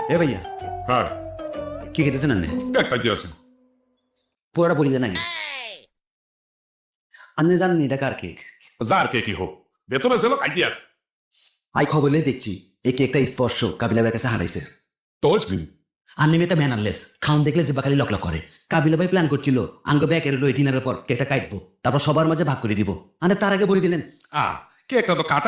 এ ভাইয়া হ্যাঁ কি খেতেছেন আন্নে কাজে আছে পুরোটা বলি দেন আগে আন্নে জানেন এটা কার কেক যার কে কি হোক বেতনে ছিল কাজে আছে আই খবরলে দেখছি এই কেকটা স্পর্শ কাবিলা ভাইয়ের কাছে হারাইছে তো হচ্ছে আন্নে মেয়েটা ম্যানারলেস খাউন দেখলে যে বাকালি লক লক করে কাবিলা ভাই প্ল্যান করছিল আঙ্গ ব্যাকের লই ডিনারের পর কেকটা কাটবো তারপর সবার মাঝে ভাগ করে দিব আরে তার আগে বলে দিলেন কে একটা তো কাটা